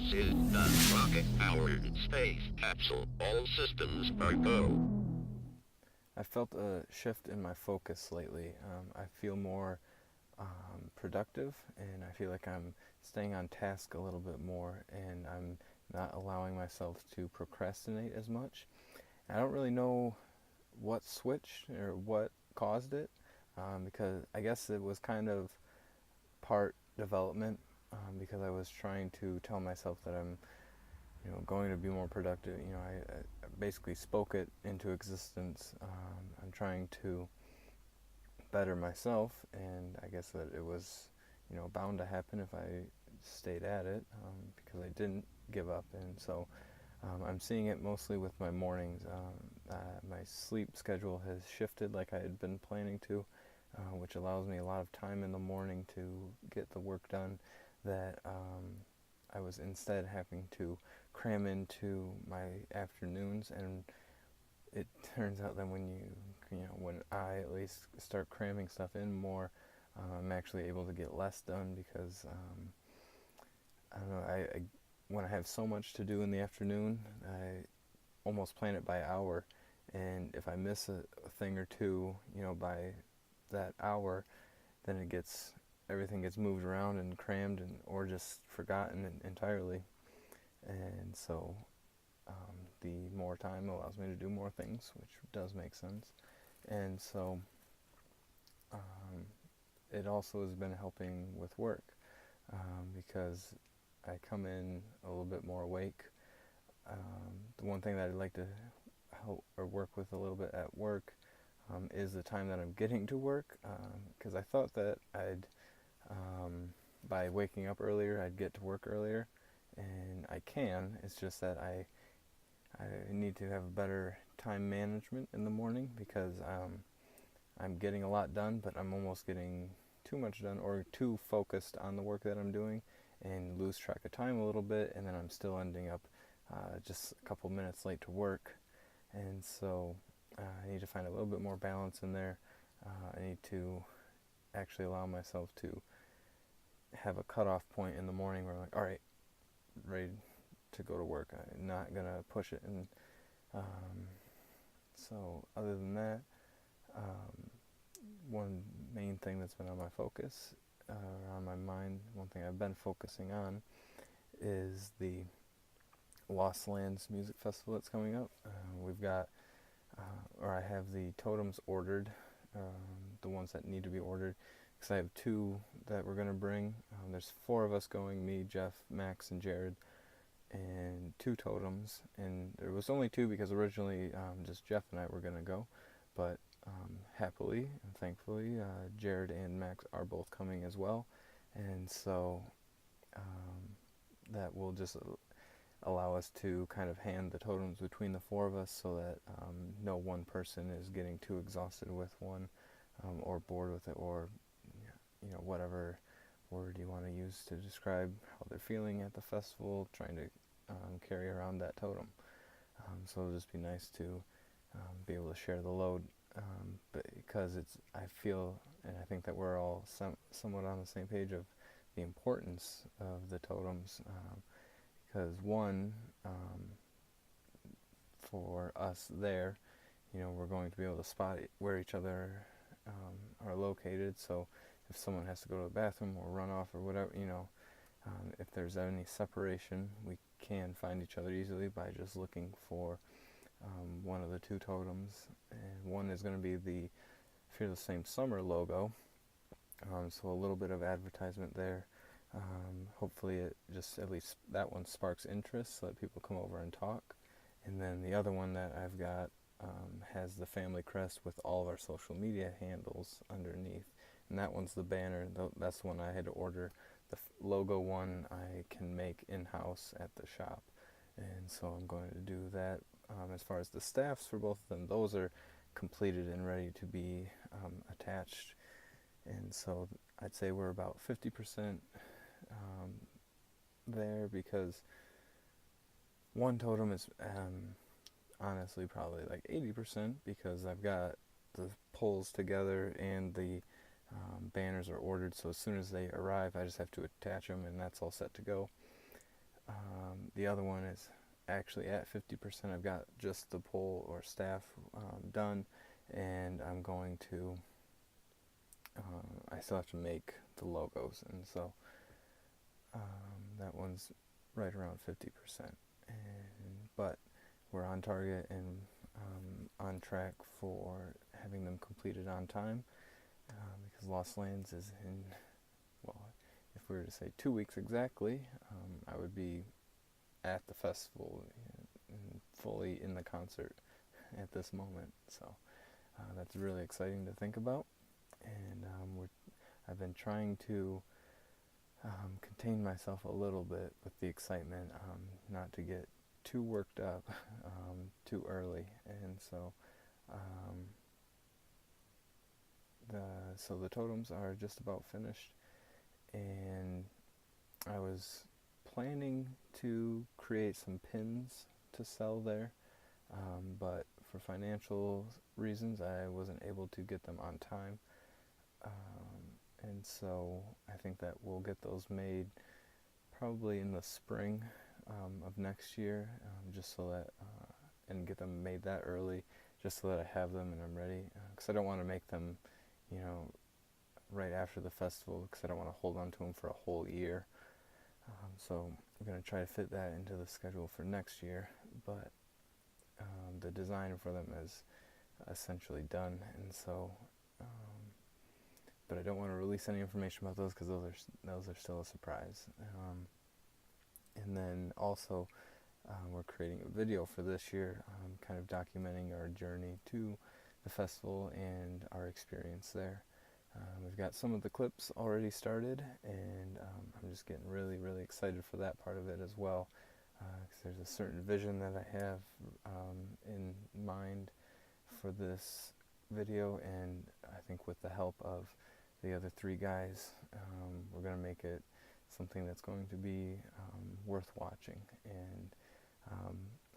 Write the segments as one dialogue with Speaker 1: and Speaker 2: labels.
Speaker 1: This is the rocket-powered space capsule. All systems are go.
Speaker 2: I felt a shift in my focus lately. I feel more productive, and I feel like I'm staying on task a little bit more, and I'm not allowing myself to procrastinate as much. I don't really know what switched or what caused it, because I guess it was kind of part development, because I was trying to tell myself that I'm going to be more productive. I basically spoke it into existence. I'm trying to better myself, and I guess that it was, bound to happen if I stayed at it, because I didn't give up. And so I'm seeing it mostly with my mornings. My sleep schedule has shifted like I had been planning to, which allows me a lot of time in the morning to get the work done that I was instead having to cram into my afternoons. And it turns out that when I at least start cramming stuff in more, I'm actually able to get less done because I don't know. When I have so much to do in the afternoon, I almost plan it by hour, and if I miss a thing or two, by that hour, then everything gets moved around and crammed and or just forgotten entirely. And so the more time allows me to do more things, which does make sense. And so um, it also has been helping with work, because I come in a little bit more awake. The one thing that I'd like to help or work with a little bit at work is the time that I'm getting to work, because I thought that by waking up earlier, I'd get to work earlier, and I can. It's just that I need to have better time management in the morning because I'm getting a lot done, but I'm almost getting too much done or too focused on the work that I'm doing and lose track of time a little bit, and then I'm still ending up just a couple minutes late to work. And so I need to find a little bit more balance in there. I need to actually allow myself to have a cutoff point in the morning where I'm like, all right, ready to go to work. I'm not gonna push it. And so other than that, um, one main thing that's been on my focus, on my mind, one thing I've been focusing on is the Lost Lands Music Festival that's coming up. We've got, or I have the totems ordered, the ones that need to be ordered, because I have two that we're going to bring. There's four of us going, me, Jeff, Max, and Jared, and two totems. And there was only two because originally just Jeff and I were going to go, but happily and thankfully, Jared and Max are both coming as well. And so that will just allow us to kind of hand the totems between the four of us so that no one person is getting too exhausted with one, or bored with it, or whatever word you want to use to describe how they're feeling at the festival, trying to carry around that totem. So it'll just be nice to be able to share the load, but because I feel and I think that we're all somewhat on the same page of the importance of the totems, because one, for us there, we're going to be able to spot where each other are located. So if someone has to go to the bathroom or run off or whatever, if there's any separation, we can find each other easily by just looking for one of the two totems. And one is going to be the Fear the Same Summer logo, so a little bit of advertisement there. Hopefully it just, at least that one, sparks interest so that people come over and talk. And then the other one that I've got has the family crest with all of our social media handles underneath. And that one's the banner. That's the one I had to order. The logo one I can make in-house at the shop. And so I'm going to do that. As far as the staffs for both of them, those are completed and ready to be attached. And so I'd say we're about 50% there, because one totem is honestly probably like 80%, because I've got the poles together and the banners are ordered, so as soon as they arrive I just have to attach them and that's all set to go. the other one is actually at 50%. I've got just the pole or staff done, and I'm going to, I still have to make the logos, and so that one's right around 50%. But we're on target and on track for having them completed on time, because Lost Lands is in, well, if we were to say 2 weeks exactly, I would be at the festival and fully in the concert at this moment. So that's really exciting to think about, and I've been trying to contain myself a little bit with the excitement, not to get too worked up too early, and so the totems are just about finished, and I was planning to create some pins to sell there, but for financial reasons I wasn't able to get them on time, and so I think that we'll get those made probably in the spring of next year, just so that and get them made that early, just so that I have them and I'm ready, because I don't want to make them, right after the festival, because I don't want to hold on to them for a whole year. So I'm going to try to fit that into the schedule for next year, but the design for them is essentially done, and so but I don't want to release any information about those, because those are still a surprise. And then also we're creating a video for this year, kind of documenting our journey to the festival and our experience there. We've got some of the clips already started, and I'm just getting really, really excited for that part of it as well, because there's a certain vision that I have in mind for this video, and I think with the help of the other 3 guys, we're going to make it something that's going to be worth watching. And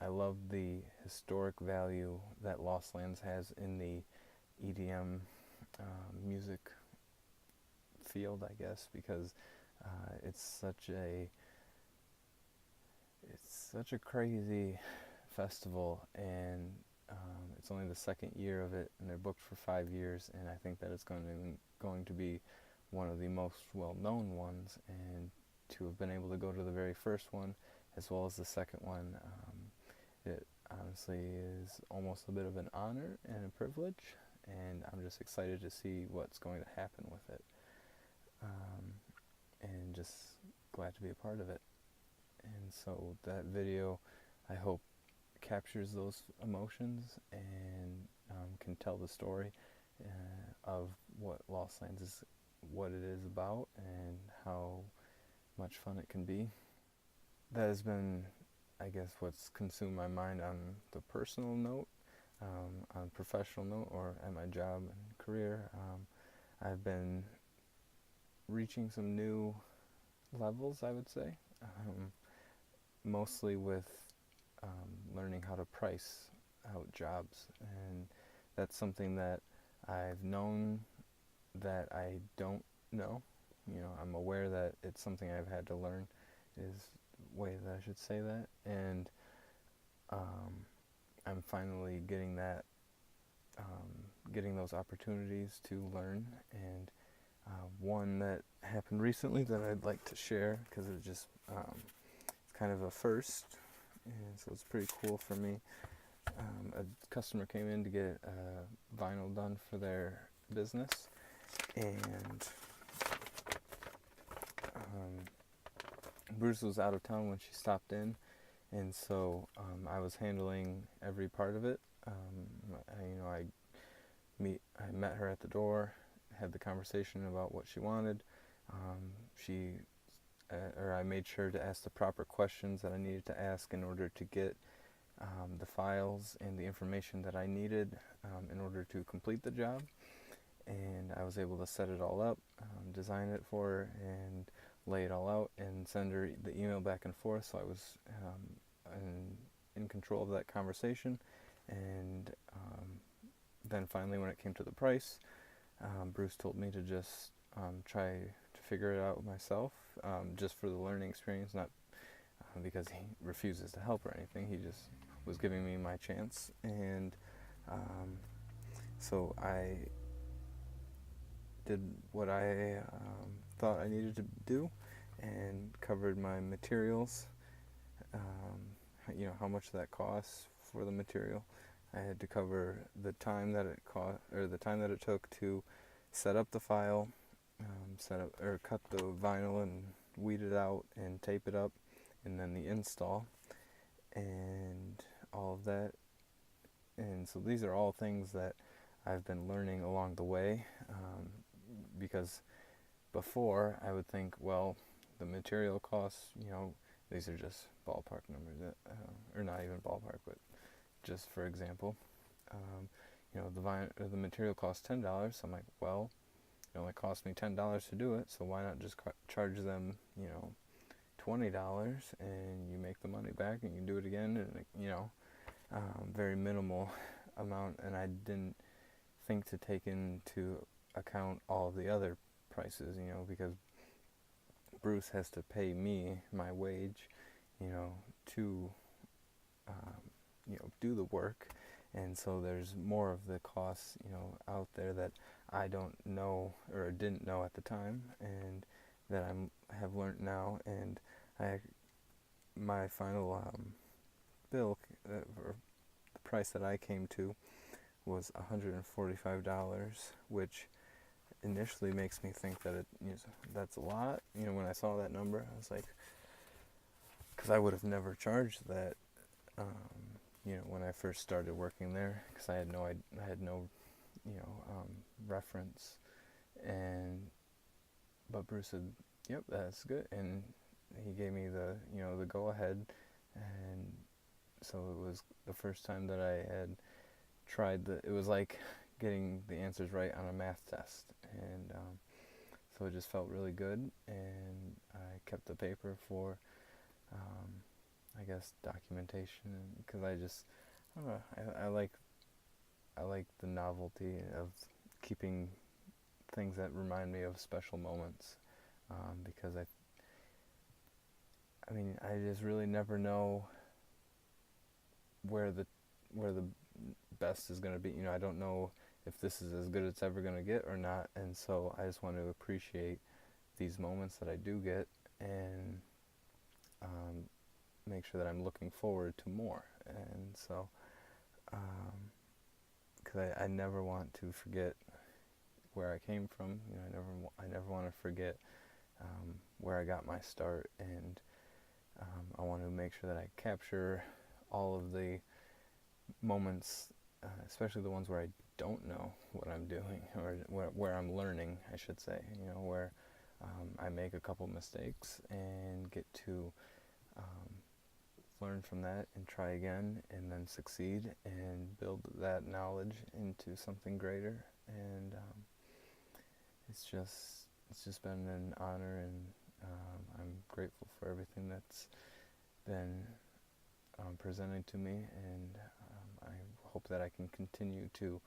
Speaker 2: I love the historic value that Lost Lands has in the EDM music field, I guess, because it's such a crazy festival, and it's only the second year of it, and they're booked for 5 years, and I think that it's going to be one of the most well-known ones, and to have been able to go to the very first one as well as the second one, it honestly is almost a bit of an honor and a privilege, and I'm just excited to see what's going to happen with it, and just glad to be a part of it. And so that video, I hope, captures those emotions and can tell the story of what Lost Lands is, what it is about, and how much fun it can be. That has been, I guess, what's consumed my mind on the personal note. On professional note, or at my job and career, I've been reaching some new levels, I would say, mostly with learning how to price out jobs, and that's something that I've known that I don't know. I'm aware that it's something I've had to learn, is the way that I should say that, and I'm finally getting those opportunities to learn, and one that happened recently that I'd like to share, because it just it's kind of a first, and so it's pretty cool for me. A customer came in to get vinyl done for their business, and Bruce was out of town when she stopped in, and so I was handling every part of it. I met her at the door, had the conversation about what she wanted. I made sure to ask the proper questions that I needed to ask in order to get the files and the information that I needed in order to complete the job. And I was able to set it all up, design it for her, and lay it all out, and send her the email back and forth. So I was in control of that conversation. And then finally, when it came to the price, Bruce told me to just try to figure it out myself, just for the learning experience, not because he refuses to help or anything. He just was giving me my chance, and so I did what I thought I needed to do, and covered my materials. How much that costs for the material. I had to cover the time that it cost, or the time that it took to set up the file, cut the vinyl and weed it out and tape it up, and then the install and all of that. And so these are all things that I've been learning along the way, because before I would think, well, the material costs, these are just ballpark numbers, or not even ballpark, but just for example, the material costs $10. So I'm like, well, it only cost me $10 to do it, so why not just charge them, $20, and you make the money back and you do it again, and very minimal amount. And I didn't think to take into account all of the other prices, because Bruce has to pay me my wage, to do the work, and so there's more of the costs, out there that I don't know or didn't know at the time, and that have learned now. And my final bill, or the price that I came to, was $145, which initially makes me think that that's a lot. When I saw that number, I was like, because I would have never charged that, when I first started working there, because I had no reference. But Bruce said, "Yep, that's good," and he gave me the go ahead. And so it was the first time that I had tried it was like getting the answers right on a math test, and so it just felt really good. And I kept the paper for I guess documentation, because I don't know, I like the novelty of keeping things that remind me of special moments, because I just really never know where the best is going to be. I don't know if this is as good as it's ever going to get or not, and so I just want to appreciate these moments that I do get, and make sure that I'm looking forward to more. And so because I never want to forget where I came from. I never want to forget where I got my start, and I want to make sure that I capture all of the moments, especially the ones where I don't know what I'm doing, or where I'm learning, I should say, where I make a couple mistakes and get to learn from that and try again, and then succeed and build that knowledge into something greater. And it's just been an honor, and I'm grateful for everything that's been presented to me, and I hope that I can continue to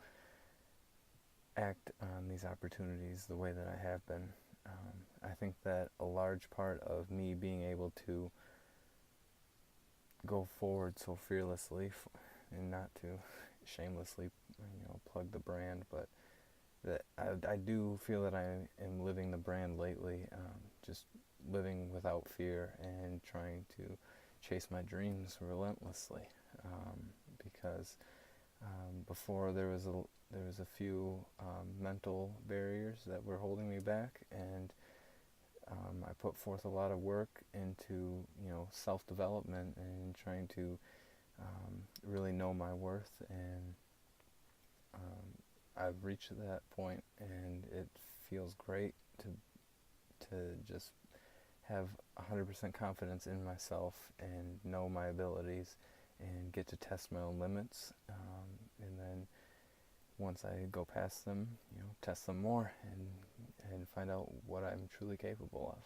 Speaker 2: act on these opportunities the way that I have been. I think that a large part of me being able to go forward so fearlessly, and not to shamelessly, plug the brand, but that I do feel that I am living the brand lately, just living without fear and trying to chase my dreams relentlessly, because before there was a few mental barriers that were holding me back, and I put forth a lot of work into self-development and trying to really know my worth, and I've reached that point, and it feels great to just have 100% confidence in myself and know my abilities and get to test my own limits, and then once I go past them, test them more, and find out what I'm truly capable of.